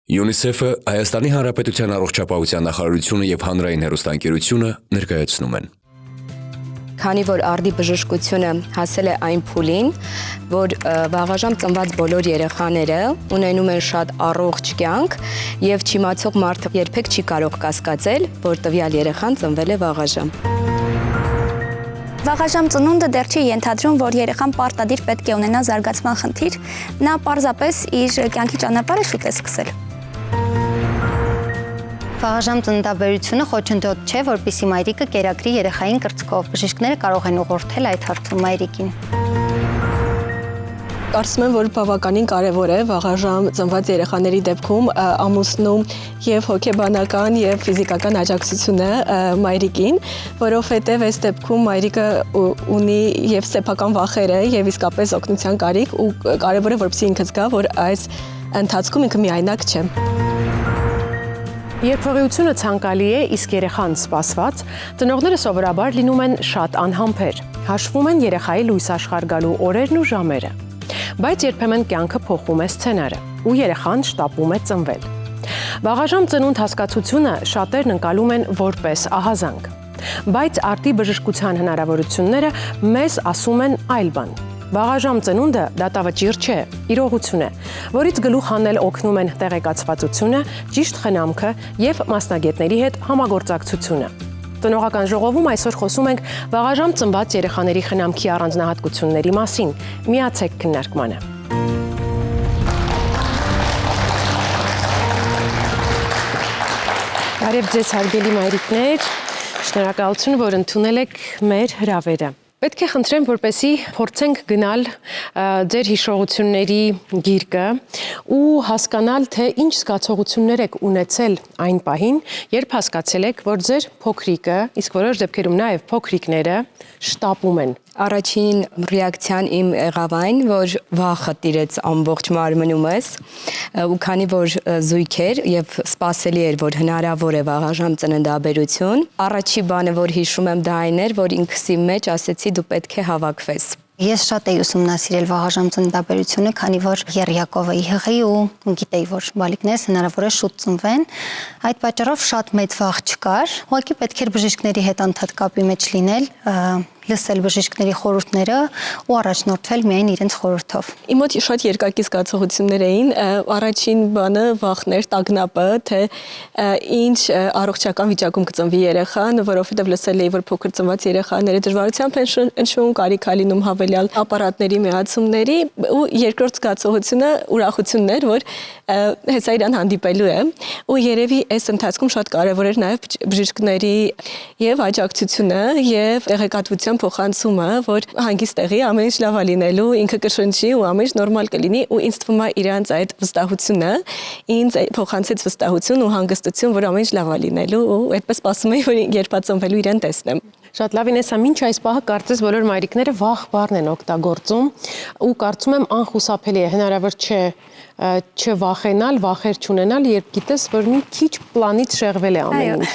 UNICEF-ը, Հայաստանի Հանրապետության առողջապահության նախարարությունը եւ հանրային հեռուստաընկերությունը ներկայացնում են։ Քանի որ արդի բժշկությունը հասել է այն փուլին, որ վաղաժամ ծնված բոլոր երեխաները ունենում են շատ առողջ կյանք եւ չիմացող մարդը երբեք չի կարող կասկածել, որ տվյալ երեխան ծնվել է վաղաժամ։ Վաղաժամ ծնունդը դեռ չի ենթադրում, որ երեխան պարտադիր պետք է ունենա զարգացման խնդիր, նա պարզապես իր կյանքի ճանապարհը շուտ է սկսել։ Վաղաժամ ծննդաբերությունը խոչընդոտ չէ, որպեսզի մայրիկը կերակրի երեխային կրծքով։ Բժիշկները կարող են ուղղորդել այդ հարցում մայրիկին։ Կարծում եմ, որ բավականին կարևոր է վաղաժամ ծնված երեխաների դեպքում ամուսնու եւ հոգեբանական եւ ֆիզիկական աջակցությունը մայրիկին, որովհետեւ այս դեպքում մայրիկը ունի եւ սեփական վախեր է եւ իսկապես օգնության կարիք ու կարևոր է որպեսզի ինքը զգա, որ այս ընթացքում ինքը միայնակ չէ։ Երբողությունը ցանկալի է, իսկ երեխան սպասված, ծնողները սովորաբար լինում են շատ անհամբեր, հաշվում են երեխայի լույս աշխարհ գալու օրերն ու ժամերը, բայց երբեմն կյանքը փոխում է սցենարը ու երեխան շտապում է ծնվել։ Վաղաժամ ծնունդ հասկացությունը շատերն ընկալում են որպես ահազանգ, բայց արդի բժշկության հնարավորությունները մեզ ասում են այլ բան։ Վաղաժամ ծնունդը դատավճիռ չէ, իրողություն է, որից գլուխ հանել օգնում են տեղեկացվածությունը, ճիշտ խնամքը եւ մասնագետների հետ համագործակցությունը։ Տնօրինական ժողովում այսօր խոսում ենք վաղաժամ ծնված երեխաների խնամքի առանձնահատկությունների մասին։ Միացեք քննարկմանը։ Բարև ձեզ հարգելի մայրիկներ, շնորհակալություն, որ ընդունել եք մեր հրավերը։ Պետք է խնդրեմ, որպեսզի փորձենք գնալ ձեր հիշողությունների գիրկը ու հասկանալ, թե ինչ զգացողություններ եք ունեցել այն պահին, երբ հասկացել եք, որ ձեր փոքրիկը, իսկ որոշ դեպքերում նաև փոքրիկները շտապում են։ Առաջին ռեակցիան իմ եղավ այն, որ վախը տիրեց ամբողջ մարմնումս ու քանի որ զույգ էր եւ սպասելի էր, որ հնարավոր է վաղաժամ ծննդաբերություն, առաջի բանը, որ հիշում եմ, դա այն էր, որ ինքսի մեջ ասեցի դու պետք է հավաքվես։ Ես շատ էի ուսումնասիրել վաղաժամ ծննդաբերությունը, քանի որ եռյակով էի եղի ու գիտեի, որ բալիկներս հնարավոր է շուտ ծնվեն։ Այդ պատճառով շատ մեծ վախ չկար։ Ուղղակի պետք էր բժիշկների հետ անդադ կապի մեջ լինել, լսել բժիշկների խորհուրդները ու առաջնորդվել միայն իրենց խորհրդով։ Իմ մոտ շատ երկակի զգացողություններ էին, առաջին բանը վախն էր, տագնապը, թե ինչ առողջական վիճակում կծնվի երեխան, որովհետև լսել էի, որ փոքր ծնված երեխաները դժվարությամբ են ընշում, կարիք է լինում հավելյալ ապարատների միացումների, ու երկրորդ զգացողությունը ուրախությունն էր, որ հեսա իրան հանդիպելու է, ու երևի այս ընթացքում շատ կարևոր էր նաև բժիշկների եւ աջակցությունը եւ տեղեկատվության փոխանցումը, որ հանգիստ տեղի ամեն ինչ լավ է լինելու, ինքը կշնչի ու ամեն ինչ նորմալ կլինի, ու ինձ թվում է իրանց այդ վստահությունը ինձ փոխանցեց վստահություն ու հանգստություն, որ ամեն ինչ լավ է լինելու, ու այդպես սպասում էի, որ երբ ծնվելու իրեն տեսնեմ։ Շատ լավ, Ինեսա, մինչ այս պահը կարծես բոլոր մայրիկները վախ բառն են օգտագործում ու կարծում եմ անխուսափելի է, հնարավոր չէ չվախենալ, վախեր չունենալ, երբ գիտես, որ մի քիչ պլանից շեղվել է ամեն ինչ։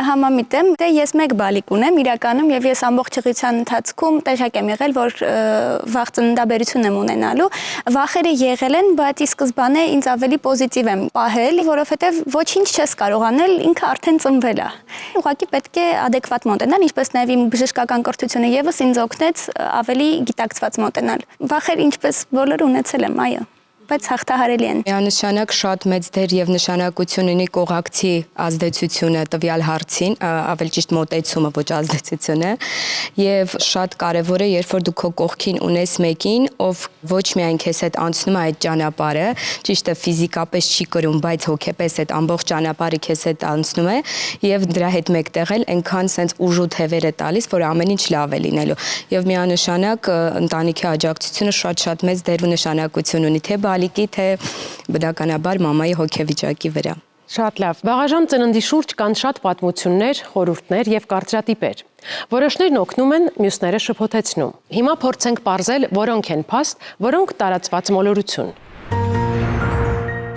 Համամիտ եմ, դե ես մեկ բալիկ ունեմ իրականում եւ ես ամբողջ ճղության ընթացքում տեղյակ եմ եղել, որ վաղ ծննդաբերություն եմ ունենալու։ Վախերը եղել են, բայց ի սկզբանե ինձ ավելի պոզիտիվ եմ պահել, որովհետեւ ոչինչ չես կարող անել, ինքը արդեն ծնվել է։ Ուղղակի պետք է adekvat մոտենալ, ինչպես նաեւ իմ բժշկական կրթությունը եւս ինձ օգնեց ավելի գիտակցված մոտենալ։ Վախեր ինչպես բոլորը ունեցել եմ, այո, բայց հաղթահարելի են։ Միանշանակ շատ մեծ դեր եւ նշանակություն ունի կողակցի ազդեցությունը տվյալ հարցին, ավելի ճիշտ մոտեցումը, ոչ ազդեցությունը, եւ շատ կարեւոր է, երբ որ դու քո կողքին ունես մեկին, ով ոչ միայն քեզ հետ անցնում է այդ ճանապարհը, ճիշտ է ֆիզիկապես չի կրում, բայց հոգեպես այդ ամբողջ ճանապարհը քեզ հետ անցնում է եւ դրա հետ մեկտեղ էլ այնքան sense ուժու թևեր է տալիս, որ ամեն ինչ լավ է լինելու։ Եվ միանշանակ ընտանիքի աջակցությունը շատ մեծ դեր ու նշանակություն ունի, թե բալիկի, թե բնականաբար մամայի հոգեվիճակի վրա։ Շատ լավ։ Վաղաժամ ծննդի շուրջ կան շատ պատմություններ, խորհուրդներ եւ կարծրատիպեր։ Որոշներն օգնում են, մյուսները շփոթեցնում։ Հիմա փորձենք պարզել, որոնք են փաստ, որոնք տարածված մոլորություն։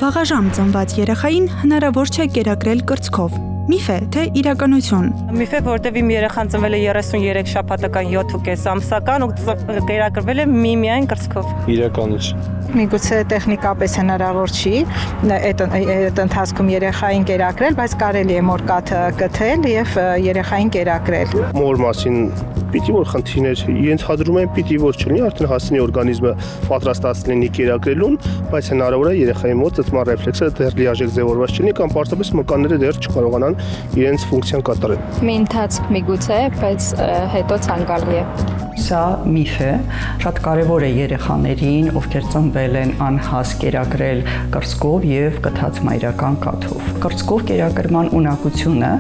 Վաղաժամ ծնված երեխային հնարավոր չէ կերակրել կրծքով։ Միֆ է, թե իրականություն։ Միֆ է, որտեղ իմ երեխան ծնվել է 33 շաբաթական 7.5 ամսական ու կերակրվել է միայն կրծքով։ Իրականություն։ Միգուցե տեխնիկապես հնարավոր չի այդ ընթացքում երեխային կերակրել, բայց կարելի է մորկաթը գտել եւ երեխային կերակրել։ Մոր մասին պիտի որ խնդիրներ իրենց հադրում են, պիտի որ չլինի, արդեն հասցնի օրգանիզմը պատրաստած լինի կերակրելուն, բայց հնարավոր է երեխայի մոտ ծծման ռեֆլեքսը դեռ լիարժեք ձևավորված չլինի կամ պարզապես մկանները դեռ չկարողանան իրենց ֆունկցիան կատարել։ Մի ընթացք միգուցե, բայց հետո ցանկալի է։ Սա միֆ է, շատ կարևոր է երեխաներին, ովքեր ծնվել են անհաս կերակրել կրծքով եւ կթած մայրական կաթով։ Կրծքով կերակրման ունակությունը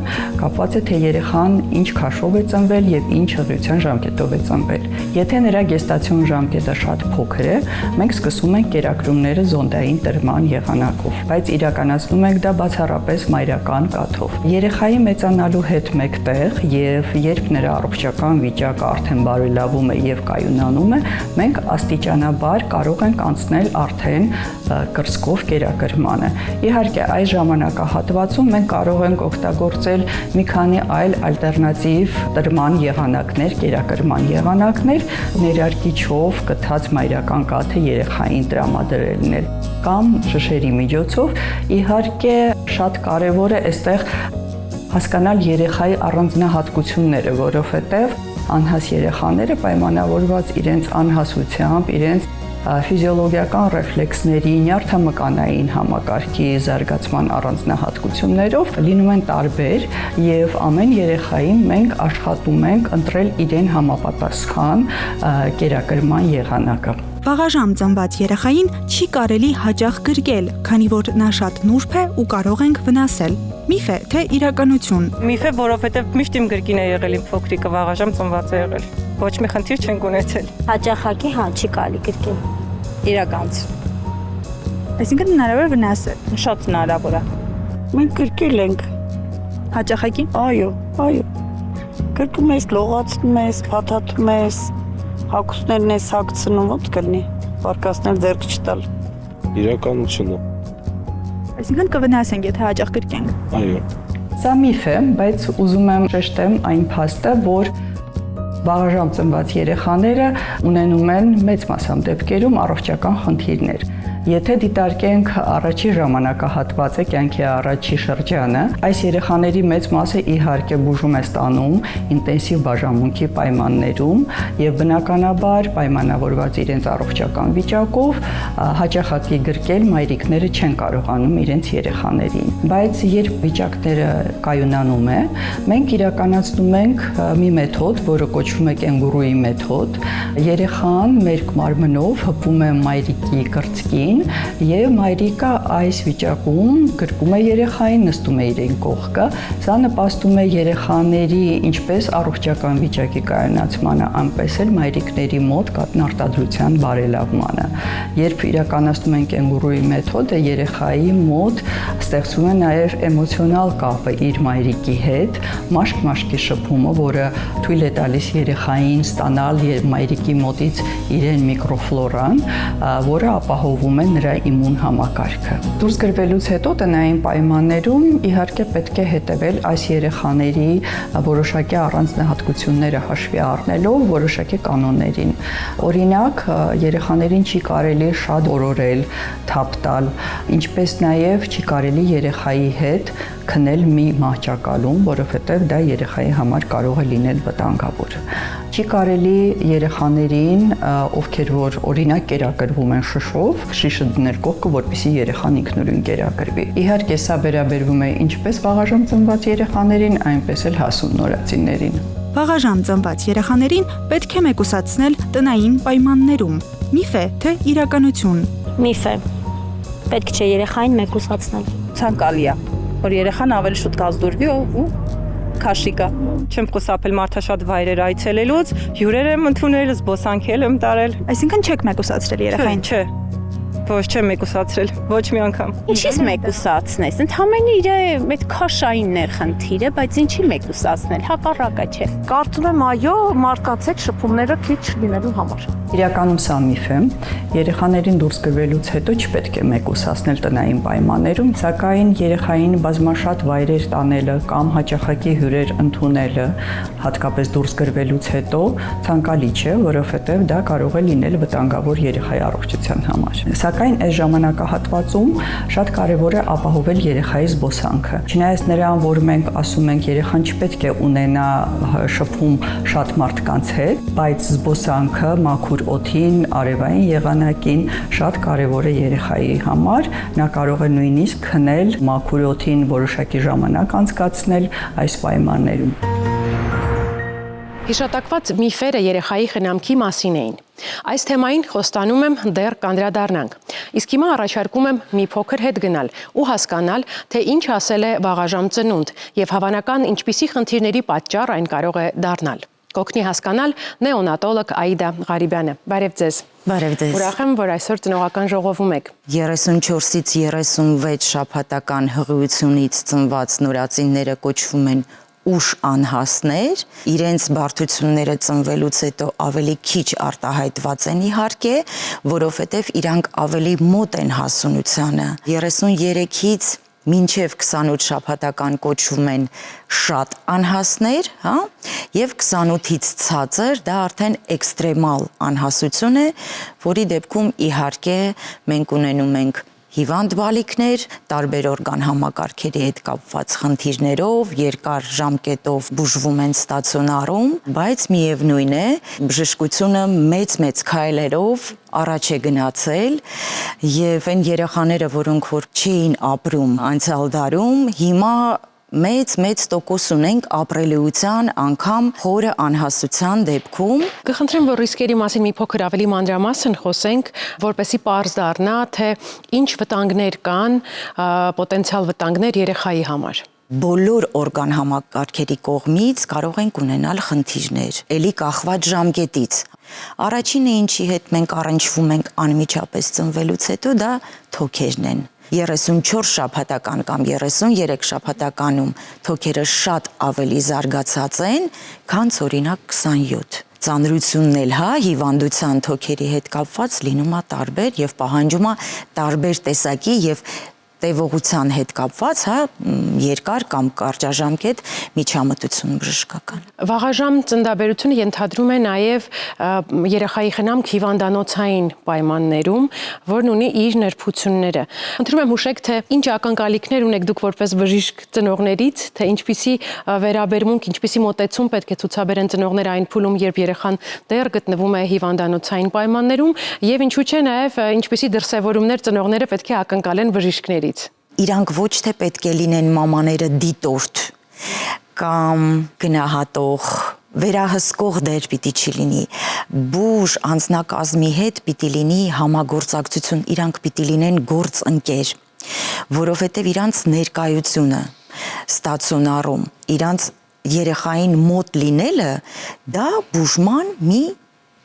կապված է թե երեխան ինչ քաշով է ծնվել եւ ինչ հղիության ժամկետով է ծնվել։ Եթե նրա գեստացիոն ժամկետը շատ փոքր է, մենք սկսում ենք կերակրումները զոնդային տրման եղանակով, բայց իրականացնում ենք դա բացառապես մայրական կաթով։ Երեխայի մեծանալու հետ մեկտեղ եւ երբ նրա առողջական վիճակը արդեն բարելավում է եւ կայունանում է, մենք աստիճանաբար կարող ենք անցնել արդեն կրծքով կերակրմանը։ Իհարկե, այս ժամանակահատվածում մենք կարող ենք օգտագործել մի քանի այլ ալտերնատիվ տրման եղանակներ, կերակրման եղանակներ, ներարկիչով կթած մայրական կաթը երեխային տրամադրելն է կամ շշերի միջոցով։ Իհարկե, շատ կարևոր է այստեղ հասկանալ երեխայի առանձնահատկությունները, որովհետև անհաս երեխաները պայմանավորված իրենց անհասությամբ, իրենց ֆիզիոլոգիական ռեֆլեքսների, նյարդամկանային համակարգի զարգացման առանձնահատկություններով լինում են տարբեր եւ ամեն երեխային մենք աշխատում ենք ընտրել իրեն համապատասխան կերակրման եղանակը։ Վաղաժամ ծնված երեխային չի կարելի հաճախ գրկել, քանի որ նա շատ նուրբ է ու կարող ենք վնասել։ Միֆ է, թե իրականություն։ Միֆ է, որովհետև միշտ իմ գրկին է եղել իմ փոքրիկը վաղաժամ ծնված է եղել։ Ոչ մի խնդիր չենք ունեցել։ Հաճախակի չի կարելի գրկել։ Իրականություն։ Այսինքն հնարավոր է վնասել։ Շատ հնարավոր է։ Մենք գրկել ենք։ Հաճախակի։ Այո։ Գրկում ես, լողացնում ես, փաթաթում ես, հագուստներն ես հագցնում, ոնց կլինի։ Պարկասնել ձեռք չտալ։ Իրականությունը։ Այսինքն կվնասենք, եթե հաճախ գրկենք։ Այո։ Սա միֆ է, բայց ուզում եմ շեշտեմ այն փաստը, որ վաղաժամ ծնված երեխաները ունենում են մեծ մասամբ դեպքերում առողջական խնդիրներ։ Եթե դիտարկենք առաջի ժամանակահատվածը, կյանքի առաջի շրջանը, այս երեխաների մեծ մասը իհարկե բուժում է ստանում ինտենսիվ բաժանմունքի պայմաններում եւ բնականաբար պայմանավորված իրենց առողջական վիճակով հաճախակի գրկել մայրիկները չեն կարողանում իրենց երեխաներին։ Բայց երբ վիճակները կայունանում է, մենք իրականացնում ենք մի մեթոդ, որը կոչվում է կենգուրուի մեթոդ։ Երեխան մեր մարմնով հպում է մայրիկի կրծքին եւ մայրիկը այս վիճակում գրկում է երեխային, նստում է իրեն կողքը։ Սա նպաստում է երեխաների ինչպես առողջական վիճակի կայունացմանը, այնպես էլ մայրիկների մոտ կաթնարտադրության բարելավմանը։ Երբ իրականացնում են կենգուրուի մեթոդը, երեխայի մոտ ստեղծվում է նաեւ էմոցիոնալ կապը իր մայրիկի հետ, մաշկ-մաշկի շփումը, որը թույլ է տալիս երեխային ստանալ մայրիկի մոտից իրեն միկրոֆլորան, որը ապահովում է նրա իմուն համակարգը։ Դուրս գրվելուց հետո տնային պայմաններում իհարկե պետք է հետևել այս երեխաների որոշակի առանձնահատկությունները հաշվի առնելով որոշակի կանոններին։ Օրինակ, երեխաներին չի կարելի շատ օրորել, թափ տալ, ինչպես նաև չի կարելի երեխայի հետ քնել մի մահճակալում, որովհետև դա երեխայի համար կարող է լինել վտանգավոր։ Չի կարելի երեխաներին, ովքեր որ օրինակ կերակրվում են շշով, շիշը դնել կողքը, որպեսզի երեխան ինքնուրույն կերակրվի։ Իհարկե սա վերաբերվում է ինչպես վաղաժամ ծնված երեխաներին, այնպես էլ հասուն նորածիններին։ Վաղաժամ ծնված երեխաներին պետք է մեկուսացնել տնային պայմաններում։ Միֆ է, թե իրականություն։ Միֆ է։ Պետք չէ երեխային մեկուսացնել։ Ցանկալի է, որ երեխան ավելի շուտ կազդուրվի ու քաշի կա։ Չեմ խուսափել մարդաշատ վայրեր այցելելուց, հյուրեր եմ ընդունել, զբոսանքել եմ տարել։ Այսինքն չեք մեկուսացրել երեխային։ Չէ։ Ոչ, չեմ մեկուսացրել, ոչ մի անգամ։ Ինչի՞ս մեկուսացնես։ Ընդհանրապես իր այդ քաշայինն է խնդիրը, բայց ինչի մեկուսացնել, հակառակը չէ։ Կարծում եմ, այո, մարդկանց հետ շփումները քիչ լինելու համար։ Իրականում սա միֆ է։ Երեխաներին դուրս գրվելուց հետո չպետք է մեկուսացնել տնային պայմաններում, սակայն երեխային բազմաշատ վայրեր տանելը կամ հաճախակի հյուրեր ընդունելը, հատկապես դուրս գրվելուց հետո ցանկալի չէ, որովհետև դա կարող է լինել վտանգավոր երեխայի առողջության համար։ Սակայն այս ժամանակահատվածում շատ կարևոր է ապահովել երեխայի զբոսանքը։ Չնայած նրան, որ մենք ասում ենք երեխան չպետք է ունենա շփում շատ մարդկանց հետ, բայց զբոսանքը մաքուր օդին, արևային եղանակին շատ կարևոր է երեխայի համար, նա կարող է նույնիսկ քնել մաքուր օդին որոշակի ժամանակ անցկացնել այս պայմաններում։ Հիշատակված միֆերը երեխայի խնամքի մասին էին։ Այս թեմային խոստանում եմ դեռ կանդրադառնանք։ Իսկ հիմա առաջարկում եմ մի փոքր հետ գնալ ու հասկանալ, թե ինչ ասել է վաղաժամ ծնունդ եւ հավանական ինչպիսի խնդիրների պատճառ այն կարող է դառնալ։ Կօգնի հասկանալ նեոնատոլոգ Աիդա Ղարիբյանը։ Բարև ձեզ։ Բարև ձեզ։ Ուրախ եմ, որ այսօր ծնողական ժողովում եք։ 34-ից 36 շաբաթական հղիությունից ծնված նորածինները կոչվում են ուշ անհասներ, իրենց բարդությունները ծնվելուց հետո ավելի քիչ արտահայտված են իհարկե, որովհետև իրանք ավելի մոտ են հասունությանը։ 33-ից մինչև 28 շաբաթական կոչվում են շատ անհասներ, հա, եւ 28-ից ցածր դա արդեն էքստրեմալ անհասություն է, որի դեպքում իհարկե մենք ունենում ենք հիվանդ բալիկներ, տարբեր օրգան համակարգերի հետ կապված խնդիրներով, երկար ժամկետով բուժվում են ստացիոնարում, բայց միևնույն է, բժշկությունը մեծ քայլերով առաջ է գնացել եւ այն երեխաները, որոնք որ չէին ապրում անցյալ դարում, հիմա մեծ տոկոս ունենք ապրելիության անգամ խորը անհասության դեպքում։ Կխնդրեմ, որ ռիսկերի մասին մի փոքր ավելի մանրամասն խոսենք, որպեսզի պարզ դառնա, թե ինչ վտանգներ կան, պոտենցիալ վտանգներ երեխայի համար։ Բոլոր օրգան համակարգերի կողմից կարող ենք ունենալ խնդիրներ, ելի կախված ժամկետից։ Առաջինը, ինչի հետ մենք առնչվում ենք անմիջապես ծնվելուց հետո, դա թոքերն են։ 34 շաբաթական կամ 33 շաբաթականում թոքերը շատ ավելի զարգացած են, քան օրինակ 27։ Ծանրությունն էլ հա հիվանդության թոքերի հետ կապված լինում է տարբեր եւ պահանջում է տարբեր տեսակի եւ տևողության հետ կապված, հա, երկար կամ կարճաժամկետ միջամտություն բժշկական։ Վաղաժամ ծննդաբերությունը ենթադրում է նաև երեխայի խնամք հիվանդանոցային պայմաններում, որն ունի իր նրբությունները։ Խնդրում եմ հուշեք, թե ինչ ակնկալիքներ ունեք դուք որպես բժիշկ ծնողներից, թե ինչպիսի վերաբերմունք, ինչպիսի մոտեցում պետք է ցուցաբերեն ծնողները այն փուլում, երբ երեխան դեռ գտնվում է հիվանդանոցային պայմաններում, եւ ինչու՞ չէ նաև ինչպիսի դրսևորումներ ծնողները պետք է ակնկալեն բժիշկների։ Իրանք ոչ թե պետք է լինեն մամաները դիտորդ կամ գնահատող, վերահսկող դեր պիտի չի լինի, բուժ անձնակազմի հետ պիտի լինի համագործակցություն, իրանք պիտի լինեն գործընկեր, որովհետև իրանց ներկայությունը ստացիոնարում, իրանց երեխային մոտ լինելը, դա բուժման մի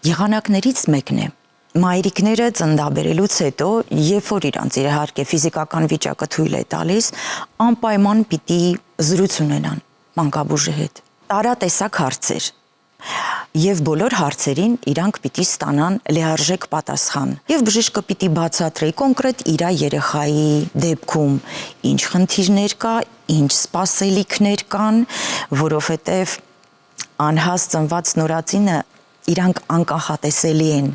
եղանակներից մեկն է։ Մայրիկները ծննդաբերելուց հետո, երբ որ իրանց իհարկե ֆիզիկական վիճակը թույլ է տալիս, անպայման պիտի զրույց ունենան մանկաբույժի հետ։ Տարատեսակ հարցեր։ Եվ բոլոր հարցերին իրանք պիտի ստանան լիարժեք պատասխան։ Եվ բժիշկը պիտի բացատրի կոնկրետ իր երեխայի դեպքում ինչ խնդիրներ կա, ինչ սպասելիքներ կան, որովհետև անհաս ծնված նորածինը իրանք անկախատեսելի են։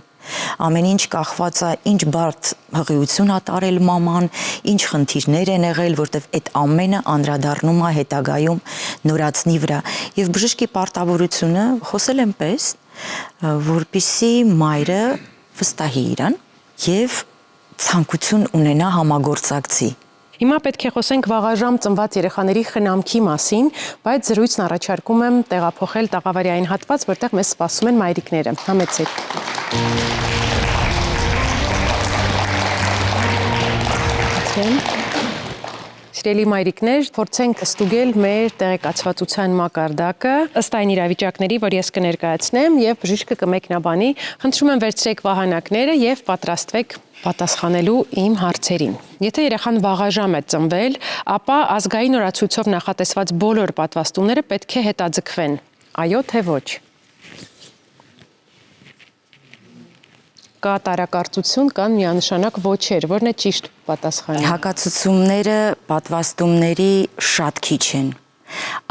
Ամեն ինչ կախված է ինչ բարդ հղիություն ա տարել մաման, ինչ խնդիրներ են եղել, որտեվ այդ ամենը անդրադառնում է հետագայում նորածնի վրա։ Եվ բժշկի պարտավորությունը խոսել եմ պես, որպեսզի մայրը վստահի իրան եւ ցանկություն ունենա համագործակցի։ Հիմա պետք է խոսենք վաղաժամ ծնված երեխաների խնամքի մասին, բայց զրույցն առաջարկում եմ տեղափոխել տաղավարի այն հատված, որտեղ մեզ սպասում են մայրիկները։ Համեցեք։ Սիրելի մայրիկներ, փորձենք ստուգել մեր տեղեկացվածության մակարդակը ըստ այն իրավիճակների, որ ես կներկայացնեմ եւ բժիշկը կմեկնաբանի։ Խնդրում եմ վերցրեք վահանակները եւ պատրաստվեք պատասխանելու իմ հարցերին։ Եթե երեխան վաղաժամ է ծնվել, ապա ազգային օրացույցով նախատեսված բոլոր պատվաստումները պետք է հետաձգվեն։ Այո թե ոչ։ Կա տարակարծություն կամ միանշանակ ոչեր, որն է ճիշտ պատասխանը։ Հակացությունները պատվաստումների շատ քիչ են։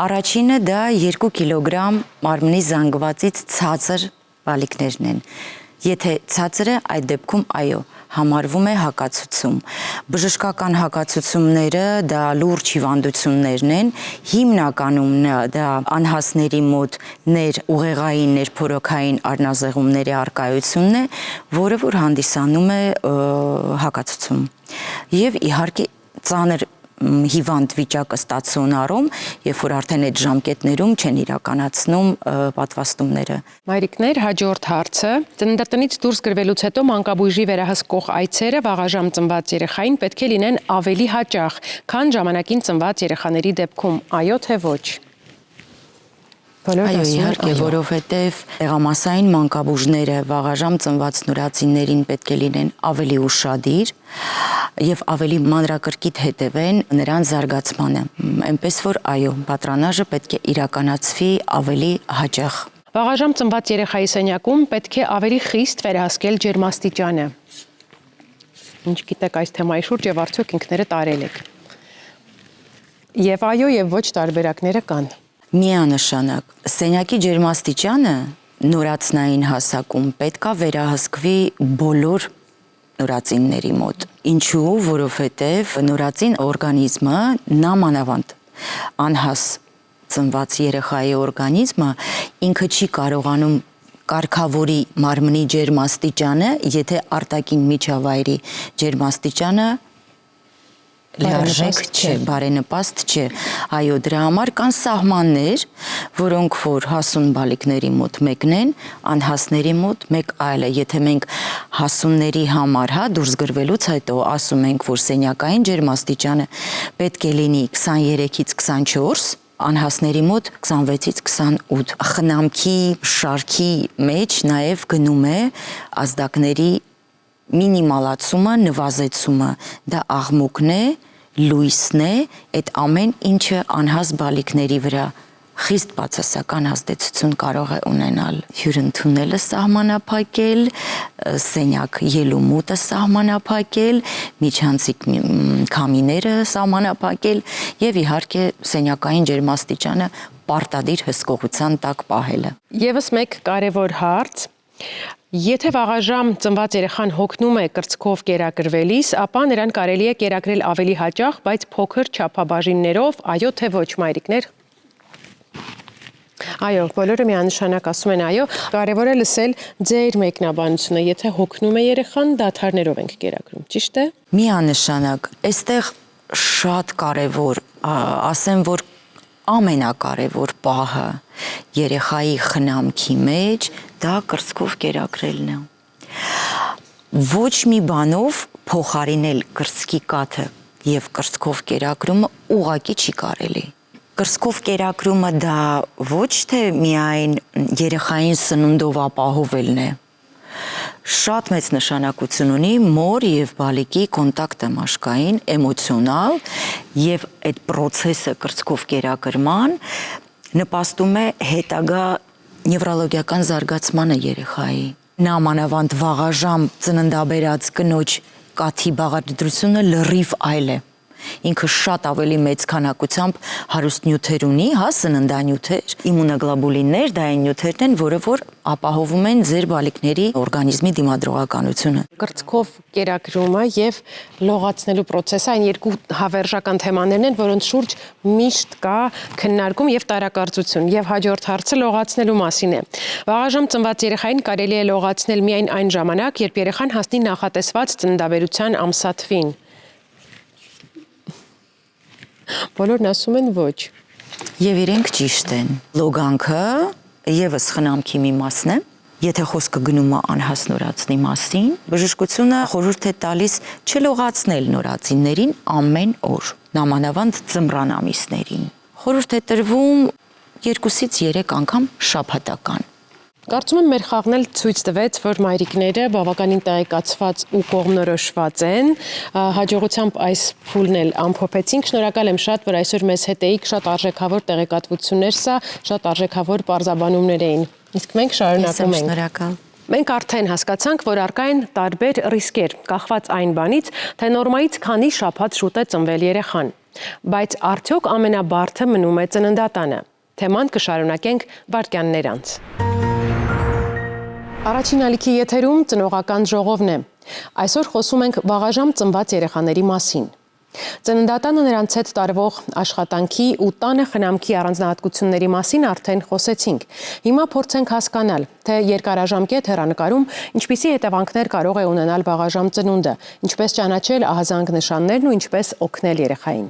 Առաջինը դա 2 կիլոգրամ մարմնի զանգվածից ցածր բալիկներն են։ Եթե ցածր է, այդ դեպքում այո, համարվում է հակացություն։ Բժշկական հակացությունները դա լուրջ հիվանդություններն են, հիմնականում դա անհասների մոտ ուղեղային ներփորոքային առնազեղումների առկայությունն է, որը որ հանդիսանում է հակացություն։ Եվ իհարկե ծանր հիվանդ վիճակը ստացիոնարում, երբ որ արդեն այդ ժամկետներում չեն իրականացնում պատվաստումները։ Մայրիկներ, հաջորդ հարցը, ծննդատնից դուրս գրվելուց հետո մանկաբույժի վերահսկող այցերը վաղաժամ ծնված երեխային պետք է լինեն ավելի հաճախ, քան ժամանակին ծնված երեխաների դեպքում, այո թե ոչ։ Այո, իհարկե, որովհետև տեղամասային մանկաբույժները վաղաժամ ծնված նորածիններին պետք է լինեն ավելի ուշադիր եւ ավելի մանրակրկիտ հետևեն նրանց զարգացմանը։ Այնպես որ այո, պատրանաժը պետք է իրականացվի ավելի հաճախ։ Վաղաժամ ծնված երեխայի սենյակում պետք է ավելի խիստ վերահսկել ջերմաստիճանը։ Ինչ գիտեք այս թեմայի շուրջ եւ արդյոք ինքներդ արել եք։ Եվ այո, եւ ոչ տարբերակները կան։ Միանշանակ, սենյակի ջերմաստիճանը նորածնային հասակում պետքա վերահսկվի բոլոր նորածինների մոտ։ Ինչու, որովհետև նորածին օրգանիզմը նամանավանդ անհաս ծնված երեխայի օրգանիզմը ինքը չի կարողանում կարգավորի մարմնի ջերմաստիճանը, եթե արտաքին միջավայրի ջերմաստիճանը լիարժեք չէ, բարենպաստ չէ։ Այո, դրա համար կան սահմաններ, որոնք որ հասուն բալիկների մոտ մեկն են, անհասների մոտ մեկ այլ է։ Եթե մենք հասունների համար, դուրս գրվելուց հետո ասում ենք, որ սենյակային ջերմաստիճանը պետք է լինի 23-ից 24, անհասների մոտ 26-ից 28։ Խնամքի շարքի մեջ նաև գնում է ազդակների մինիմալացումը, նվազեցումը, դա աղմուկն է, լույսն է, այդ ամեն ինչը անհաս բալիկների վրա խիստ բացասական ազդեցություն կարող է ունենալ։ Հյուրընդունելը սահմանափակել, սենյակ ելումուտը սահմանափակել, միջանցիկ քամիները սահմանափակել եւ իհարկե սենյակային ջերմաստիճանը պարտադիր հսկողության տակ պահելը։ Եվս մեկ կարևոր հարց. Եթե վաղաժամ ծնված երեխան հոգնում է կրծքով կերակրվելիս, ապա նրան կարելի է կերակրել ավելի հաճախ, բայց փոքր չափաբաժիններով, այո թե ոչ, մայրիկներ։ Այո, բոլորը միանշանակ ասում են այո, կարևոր է լսել ձեր մեկնաբանությունը, եթե հոգնում է երեխան, դադարներով ենք կերակրում, ճիշտ է։ Միանշանակ, այստեղ շատ կարևոր, ասեմ, որ ամենակարևոր պահը երեխայի խնամքի մեջ դա կրծքով կերակրելն է։ Ոչ մի բանով փոխարինել կրծքի կաթը եւ կրծքով կերակրումը ուղղակի չի կարելի։ Կրծքով կերակրումը դա ոչ թե միայն երեխային սնունդով ապահովելն է, շատ մեծ նշանակություն ունի մոր եւ բալիկի կոնտակտը մաշկային, էմոցիոնալ եւ այդ process-ը կրծքով կերակրման նպաստում է հետագա նևրոլոգիական զարգացմանը երեխայի։ Նամանավանդ վաղաժամ ծննդաբերած կնոջ կաթի բաղադրությունը լրիվ այլ է։ Ինքը շատ ավելի մեծ քանակությամբ հարուստ նյութեր ունի, սննդանյութեր, իմունոգլոբուլիններ, դա այն նյութերն են, որը որ ապահովում են ձեր բալիկների օրգանիզմի դիմադրողականությունը։ Կրծքով կերակրումը եւ լողացնելու process-ը այն երկու հավերժական թեմաներն են, որոնց շուրջ միշտ կա քննարկում եւ տարակարծություն, եւ հաջորդ հարցը լողացնելու մասին է։ Վաղաժամ ծնված երեխային կարելի է լողացնել միայն այն ժամանակ, երբ երեխան հասնի նախատեսված ծննդաբերության ամսաթվին։ Բոլորն ասում են ոչ։ Եվ իրենք ճիշտ են։ Լոգանքը եւս խնամքի մի մասն է, Եթե խոսքը գնում է անհաս նորածնի մասին, բժշկությունը խորհուրդ է տալիս չլողացնել նորածիններին ամեն օր, նամանավանդ ձմռան ամիսներին։ Խորհուրդ է տրվում 2-ից 3 անգամ շաբաթական։ Կարծում եմ մեր խաղն էլ ցույց տվեց, որ մայրիկները բավականին տեղեկացված ու կողմնորոշված են, հաջողությամբ այս փուլն էլ ամփոփեցինք։ Շնորհակալ եմ շատ, որ այսօր մեզ հետ էիք, շատ արժեքավոր տեղեկատվություններ սա, շատ արժեքավոր պարզաբանումներ էին։ Իսկ մենք շարունակում ենք։ Շնորհակալ։ Մենք արդեն հասկացանք, որ առկա են տարբեր ռիսկեր, կախված այն բանից, թե նորմայից քանի շաբաթ շուտ է ծնվել երեխան։ Բայց արդյոք ամենաբարդը մնում է ծննդատանը։ Թեման կշարունակենք վայրկյաններ անց։ Առաջին ալիքի եթերում ծնողական ժողովն է։ Այսօր խոսում ենք վաղաժամ ծնված երեխաների մասին։ Ծննդատանը նրանց հետ տարվող աշխատանքի ու տանը խնամքի առանձնահատկությունների մասին արդեն խոսեցինք։ Հիմա փորձենք հասկանալ, թե երկարաժամկետ հեռանկարում ինչպիսի հետևանքներ կարող է ունենալ վաղաժամ ծնունդը, ինչպես ճանաչել ահազանգ նշաններն ու ինչպես օգնել երեխային։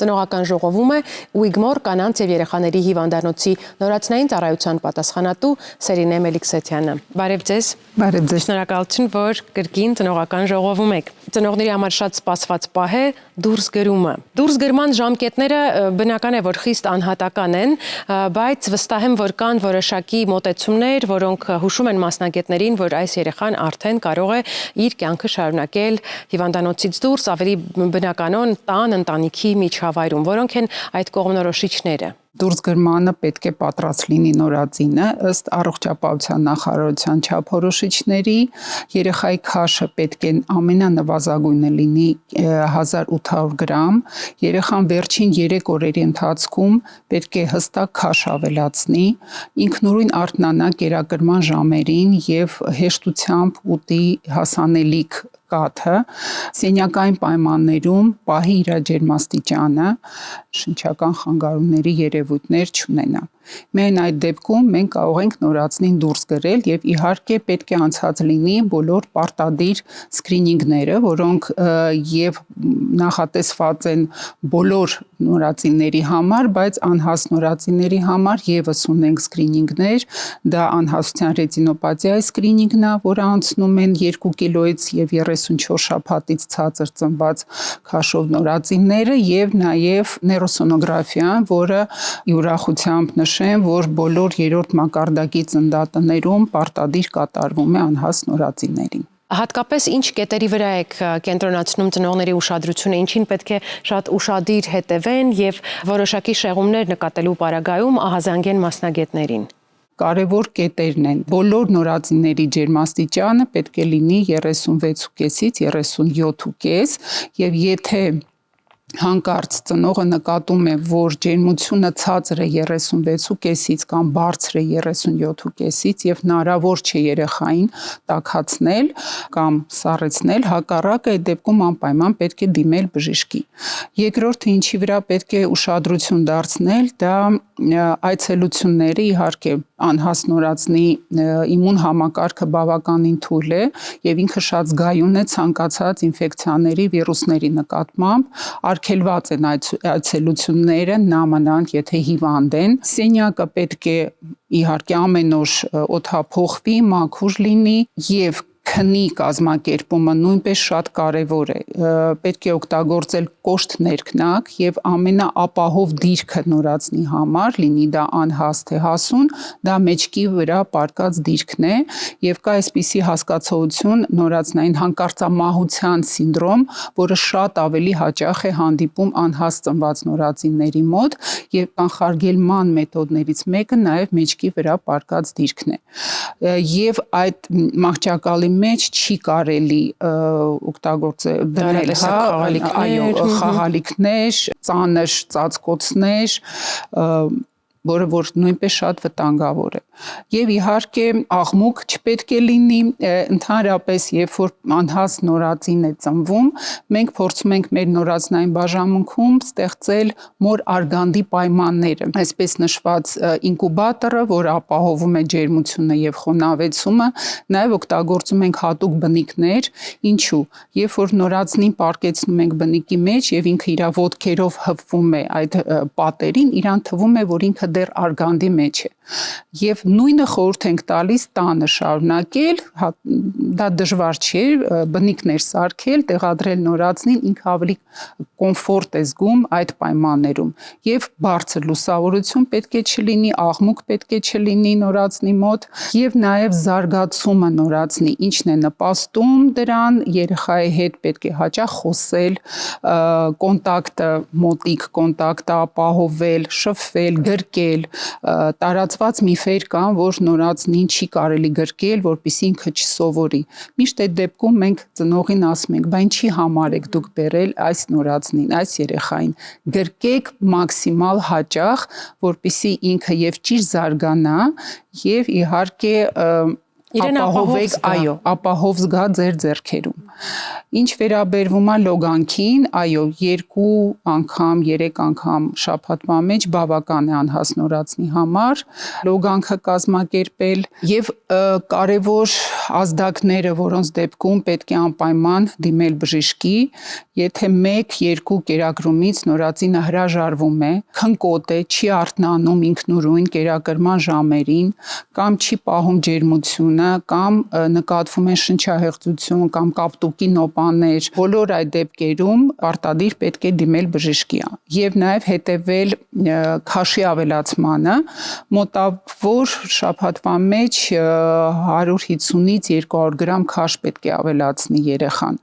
Ծնողական ժողովում է Ուիգմոր կանանց եւ երեխաների հիվանդանոցի նորածնային ծառայության պատասխանատու Սերինե Մելիքսեթյանը։ Բարև ձեզ։ Բարև ձեզ։ Շնորհակալություն, որ կրկին ծնողական ժողովում եք։ Ծնողների համար շատ սպասված պահ է դուրս գրումը։ Դուրս գրման ժամկետները բնական է, որ խիստ անհատական են, բայց վստահ եմ, որ կան որոշակի մոտեցումներ, որոնք հուշում են մասնագետներին, որ այս երեխան արդեն կարող է իր կյանքը շարունակել հիվանդանոցից դուրս, ավելի բնականon տան ընտանիքի միջավայրում, որոնք են այդ կողմնորոշիչները։ Դուրս գրմանը պետք է պատրաստ լինի նորածինը ըստ առողջապահության նախարարության չափորոշիչների, երեխայի քաշը պետք է ամենանվազագույնը լինի 1800 գրամ, երեխան վերջին 3 օրերի ընթացքում պետք է հստակ քաշ ավելացնի, ինքնուրույն արթնանա կերակրման ժամերին եւ հեշտությամբ ուտի հասանելիք կաթը, սենյակային պայմաններում պահի իր ջերմաստիճանը, շնչական խանգարումների երևույթներ չունենա։ Միայն այդ դեպքում մենք կարող ենք նորածնին դուրս գրել եւ իհարկե պետք է անցած լինի բոլոր պարտադիր սկրինինգները, որոնք եւ նախատեսված են բոլոր նորածինների համար, բայց անհաս նորածինների համար եւս ունենք սկրինինգներ, դա անհասության ռետինոպաթիայի սկրինինգն է, որը անցնում են 2 կիլոից եւ 34 շաբաթից ցածր ծնված քաշով նորածինները եւ նաեւ նեյրոսոնոգրաֆիան, որը յուրախությամբ նշեմ, որ բոլոր երրորդ մակարդակի ծննդատներում պարտադիր կատարվում է անհաս նորածիններին։ Հատկապես ինչ կետերի վրա եք կենտրոնացնում ծնողների ուշադրությունը, ինչին պետք է շատ ուշադիր հետևեն եւ որոշակի շեղումներ նկատելու պարագայում ահազանգեն մասնագետներին։ Կարևոր կետերն են։ Բոլոր նորածինների ջերմաստիճանը պետք է լինի 36.5-ից 37.5 եւ եթե հանկարծ ծնողը նկատում է, որ ջերմությունը ցածր է 36.5-ից կամ բարձր է 37.5-ից եւ հնարավոր չէ երեխային տաքացնել կամ սառեցնել, հակառակը այդ դեպքում անպայման պետք է դիմել բժշկի։ Երկրորդը, ինչի վրա պետք է ուշադրություն դարձնել, դա այցելությունները, իհարկե անհաս նորածնի իմուն համակարգը բավականին թույլ է եւ ինքը շատ զգայուն է ցանկացած ինֆեկցիաների, վիրուսների նկատմամբ, արգելված են այցելությունները նամանավանդ եթե հիվանդ են։ Սենյակը պետք է իհարկե ամեն օր օդափոխվի, մաքուր լինի եւ քնի կազմակերպումը նույնպես շատ կարևոր է։ Պետք է օգտագործել կոշտ ներքնակ եւ ամենաապահով դիրքը նորածնի համար, լինի դա անհաս թե հասուն, դա մեջքի վրա պարկած դիրքն է եւ կա այսպիսի հասկացություն նորածնային հանկարծամահության սինդրոմ, որը շատ ավելի հաճախ է հանդիպում անհաս ծնված նորածինների մոտ եւ կանխարգելման մեթոդներից մեկը նաեւ մեջքի վրա պարկած դիրքն է։ Եվ այդ մահճակալի մեջ չի կարելի օգտագործել դնել խաղալիքներ, ծանր ծածկոցներ, որը որ նույնպես շատ վտանգավոր է։ Եվ իհարկե աղմուկ չպետք է լինի, ընդհանրապես երբ որ անհաս նորածին է ծնվում, մենք փորձում ենք մեր նորածնային բաժանմունքում ստեղծել մոր արգանդի պայմանները, այսպես նշված ինկուբատորը, որը ապահովում է ջերմությունը եւ խոնավեցումը, նաեւ օգտագործում ենք հատուկ բնիկներ, ինչու, երբ որ նորածնին պարկեցնում ենք բնիկի մեջ եւ ինքը իր ոտքերով հպվում է այդ պատերին, իրան թվում է, որ ինքը դեռ արգանդի մեջ է։ Եվ նույնը խորհուրդ ենք տալիս տանը շարունակել, դա դժվար չէ, բնիկներ սարքել, տեղադրել նորածնին, ինքը ավելի կոմֆորտ է զգում այդ պայմաններում։ Եվ բարձր լուսավորություն պետք է չլինի, աղմուկ պետք է չլինի նորածնի մոտ, եւ նաեւ զարգացումը նորածնի, ինչն է նպաստում դրան, երեխայի հետ պետք է հաճախ խոսել, կոնտակտը, մոտիկ կոնտակտը ապահովել, շփվել, գրկել, տարածված միֆեր կան, որ նորածնին չի կարելի գրկել, որպեսզի ինքը չսովորի։ Միշտ այդ դեպքում մենք ծնողին ասում ենք, բայց ինչի համար եք դուք բերել այս նորածնին, այս երեխային, գրկեք մաքսիմալ հաճախ, որպեսզի ինքը եւ ճիշտ զարգանա եւ իհարկե ապահովեք, այո, ապահով զգա ձեր ձեռքերում։ Ինչ վերաբերվում է լոգանքին, այո, 2 անգամ, 3 անգամ շաբաթվա մեջ բավական է անհասնորացնի համար լոգանքը կազմակերպել եւ կարեւոր ազդակները, որոնց դեպքում պետք է անպայման դիմել բժշկի, եթե 1-2 կերակրումից նորածինը հրաժարվում է, քնկոտ է, չի արթնանում ինքնուրույն կերակրման ժամերին, կամ չի պահում ջերմությունը, կամ նկատվում է շնչահեղձություն կամ կապտուկի նոպաներ, բոլոր այդ դեպքերում պարտադիր պետք է դիմել բժշկի եւ նաեւ հետեւել քաշի ավելացմանը, մոտավոր շաբաթվա մեջ 150-ից 200 գրամ քաշ պետք է ավելացնի երեխան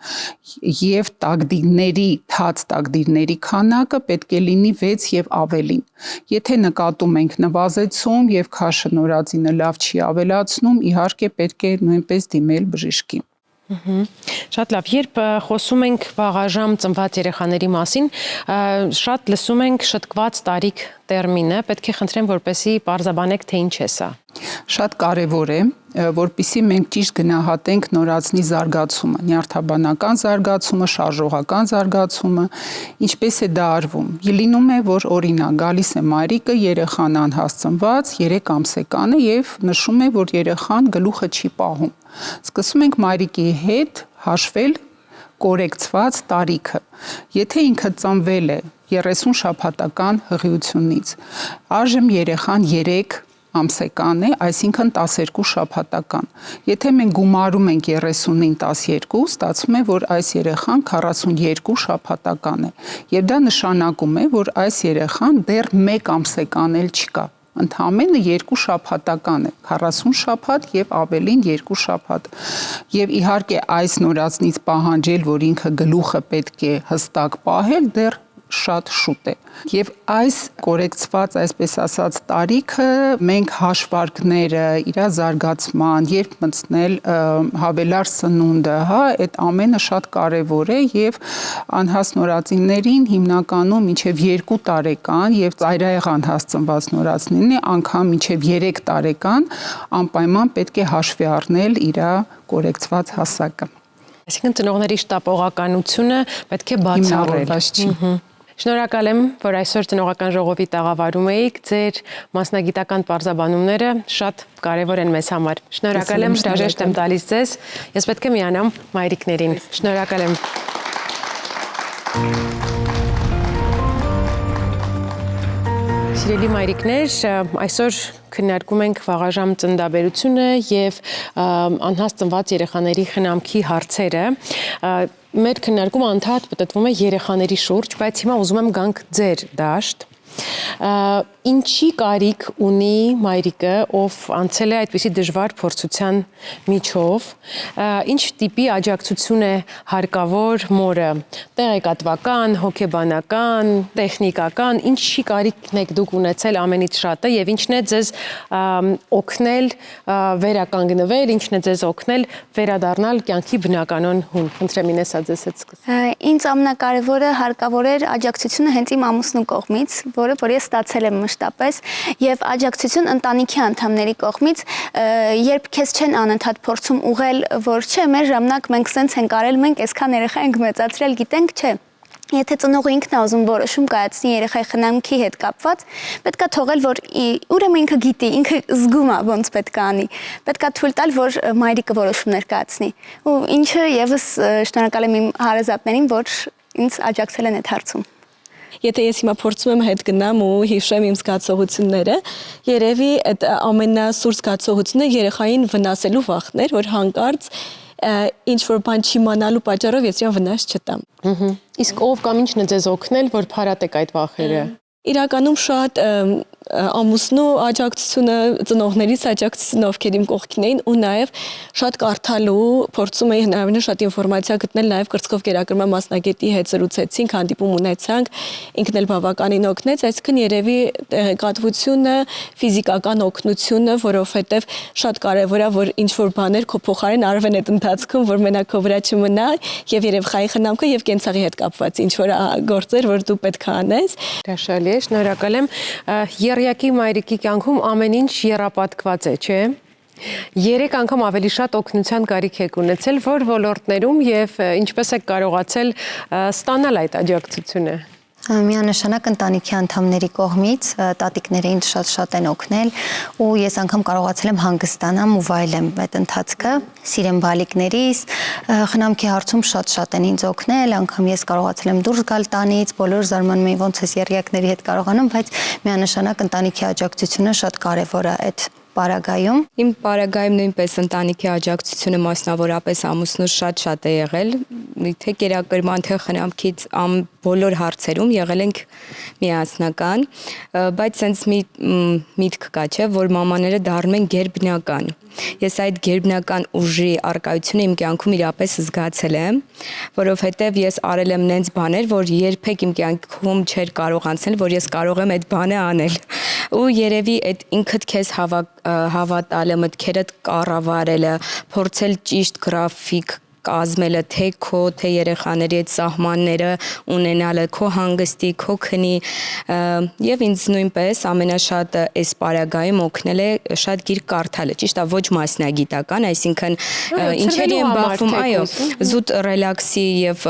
եւ տակդիրների, թաց տակդիրների քանակը պետք է լինի 6 եւ ավելին։ Եթե նկատում ենք նվազեցում եւ քաշը նորածինը լավ չի ավելացնում, իհարկե պետք է նույնպես դիմել բժշկի։ Շատ լավ, երբ խոսում ենք վաղաժամ ծնված երեխաների մասին, շատ լսում ենք շտկված տարիք տերմինը, պետք է խնդրեմ, որպեսզի պարզաբանեք, թե ինչ է սա։ Շատ կարևոր է, որպեսզի մենք ճիշտ գնահատենք նորածնի զարգացումը, նյարդաբանական զարգացումը, շարժողական զարգացումը, ինչպես է դա արվում։ Լինում է, որ օրինակ գալիս է մայրիկը, երեխան անհաս ծնված, 3 ամսեկան է եւ նշում է, որ երեխան գլուխը չի պահում։ Սկսում ենք մայրիկի հետ հաշվել կորեկցված տարիքը։ Եթե ինքը ծնվել է 30 շաբաթական հղիությունից, այժմ երեխան 3 ամսեկան է, այսինքն 12 շաբաթական։ Եթե մենք գումարում ենք 30-ին 12, ստացվում է, որ այս երեխան 42 շաբաթական է։ Եվ դա նշանակում է, որ այս երեխան դեռ 1 ամսեկան էլ չկա։ Ընդամենը 2 շաբաթական է, 40 շաբաթ եւ ավելին 2 շաբաթ։ Եվ իհարկե այս նորածնից պահանջել, որ ինքը գլուխը պետք է հստակ պահել, դեռ շատ շուտ է։ Եվ այս կորեկցված, այսպես ասած, տարիքը մենք հաշվարկները, իր զարգացման, երբ մտցնել հավելար սնունդը, այդ ամենը շատ կարևոր է եւ անհաս նորածիններին հիմնականում մինչեւ 2 տարեկան եւ ծայրահեղ անհաս ծնված նորածինին անգամ մինչեւ 3 տարեկան անպայման պետք է հաշվի առնել իր կորեկցված հասակը։ Այսինքն ծնողների շտապողականությունը պետք է բացառել։ Շնորհակալ եմ, որ այսօր ծնողական ժողովի տաղավարում էիք, ձեր մասնագիտական պարզաբանումները շատ կարևոր են մեզ համար։ Շնորհակալ եմ, հրաժեշտ եմ տալիս ձեզ, ես պետք է միանամ մայրիկներին։ Շնորհակալ եմ։ Սիրելի մայրիկներ, այսօր քննարկում ենք վաղաժամ ծննդաբերությունը եւ անհաս ծնված երեխաների խնամքի հարցերը։ Մեր քննարկումը անդադար պատտվում է երեխաների շուրջ, բայց հիմա ուզում եմ գանք ձեր դաշտ։ Ինչի կարիք ունի մայրիկը, ով անցել է այդպիսի դժվար փորձության միջով, ինչ տիպի աջակցություն է հարկավոր մորը, տեղեկատվական, հոգեբանական, տեխնիկական, ինչի կարիքն եք դուք ունեցել ամենից շատը եւ ինչն է ձեզ օգնել վերականգնվել, ինչն է ձեզ օգնել վերադառնալ կյանքի բնականon հուն։ Խնդրեմ Ինեսա, ձեզ հետ սկսեմ։ Ինձ ամենակարևորը հարկավոր էր աջակցությունը հենց իմ ամուսնու կողմից, որ ես ստացել եմ մշտապես եւ աջակցություն ընտանիքի անդամների կողմից, երբ քեզ չեն անընդհատ փորձում ուղղել, որ չէ, մեր ժամանակ մենք սենց ենք արել, մենք այսքան երեխա ենք մեծացրել, գիտենք, չէ։ Եթե ծնողը ինքն է ուզում որոշում կայացնի երեխայի խնամքի հետ կապված, պետքա թողել, որ ուրեմն ինքը գիտի, ինքը զգում է ոնց պետք է անի։ Պետքա թույլ տալ, որ մայրիկը որոշումներ կայացնի։ Ու ինչը եւս շնորհակալ եմ իմ հարազատներին, որ ինձ աջակցել են այդ հարցում։ Եթե ես հիմա փորձում եմ հետ գնամ ու հիշեմ իմ զգացողությունները, երևի այդ ամենասուր զգացողությունը երեխային վնասելու վախն էր, որ հանկարծ ինչ որ բան չիմանալու պատճառով ես իրան վնաս չտամ։ Իսկ ով կամ ինչն է ձեզ օգնել, որ փարատեք այդ վախերը։ Իրականում շատ ամուսնու աջակցությունը, ծնողներիս աջակցությունը, ովքեր իմ կողքին էին, ու նաև շատ կարդալու, փորձում էի հնարավորինս շատ ինֆորմացիա գտնել, նաև կրծքով կերակրման մասնագետի հետ զրուցեցինք, հանդիպում ունեցանք, ինքն էլ բավականին օգնեց, այսինքն երևի տեղեկատվությունը, ֆիզիկական օգնությունը, որովհետև շատ կարևոր է, որ ինչ որ բաներ քո փոխարեն արվեն այդ ընթացքում, որ մենակ քո վրա չմնա, եւ երևխայի խնամքը եւ կենցաղի հետ կապված ինչ որ գործեր, որ դու պետք է անես։ Հրաշալի է, շնորհակալ եմ։ Եռյակի մայրիկի կյանքում ամեն ինչ եռապատկված է, չէ՞։ 3 անգամ ավելի շատ օգնության կարիք եք ունեցել, որ ոլորտներում եւ ինչպես եք կարողացել ստանալ այդ աջակցությունը։ Միանշանակ ընտանիքի անդամների կողմից տատիկները ինձ շատ են օգնել ու ես անգամ կարողացել եմ հանգստանամ ու վայելեմ այդ ընթացքը, սիրեմ բալիկներիս, խնամքի հարցում շատ են ինձ օգնել, անգամ ես կարողացել եմ դուրս գալ տանից, բոլոր զարմանում էին ոնց ես եռյակների հետ կարողանում, բայց միանշանակ ընտանիքի աջակցությունը շատ կարևոր է այդ պարագայում։ Իմ պարագայում նույնպես ընտանիքի աջակցությունը մասնավորապես ամուսնուս շատ է եղել, թե կերակրման, թե խնամքից բոլոր հարցերում եղել ենք միասնական, բայց սենց միտք կա, չէ, որ մամաները դառնում են գերբնական։ Ես այդ գերբնական ուժի արկայությունը իմ կյանքում իրապես զգացել եմ, որովհետև ես արել եմ նենց բաներ, որ երբեք իմ կյանքում չէր կարող անցնել, որ ես կարող եմ այդ բանը անել։ Ու երևի այդ ինքդ քեզ հավատալը, մտքերդ կառավարելը, փորձել ճիշտ գրաֆիկ կազմելը, թե քո, թե երեխաների այդ սահմանները ունենալը, քո հանգստի, քո քնի եւ ինձ նույնպես ամենաշատը այս պարագայում օգնել է շատ գիրք կարդալը, ճիշտ է, ոչ մասնագիտական, այսինքն ինչերի եմ բախվում, այո, զուտ ռելաքսի եւ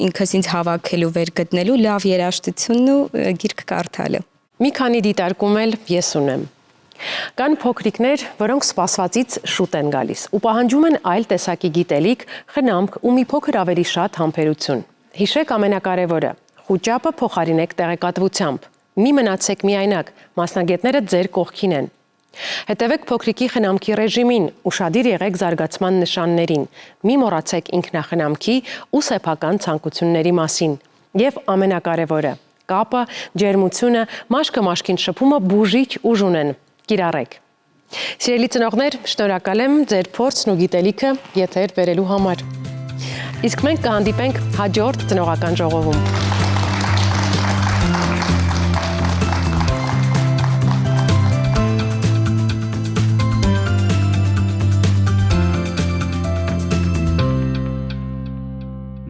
ինքս ինձ հավաքելու վեր գտնելու լավ երաժշտությունն ու գիրք կարդալը։ Մի քանի դիտարկում էլ ես ունեմ։ Կան փոքրիկներ, որոնք սպասվածից շուտ են գալիս ու պահանջում են այլ տեսակի գիտելիք, խնամք ու մի փոքր ավելի շատ համբերություն։ Հիշեք ամենակարևորը՝ խուճապը փոխարինեք տեղեկատվությամբ։ Մի մնացեք միայնակ, մասնագետները ձեր կողքին են։ Հետևեք փոքրիկի խնամքի ռեժիմին, ուշադիր եղեք զարգացման նշաններին։ Մի մոռացեք ինքնախնամքի ու սեփական ցանկությունների մասին։ Եվ ամենակարևորը՝ կապը, ջերմությունը, մաշկը մաշկին շփումը բուժիչ ուժ ունեն։ Կիրառեք։ Սիրելի ծնողներ, շնորհակալ եմ ձեր փորձն ու գիտելիքը եթեր բերելու համար։ Իսկ մենք կհանդիպենք հաջորդ ծնողական ժողովում։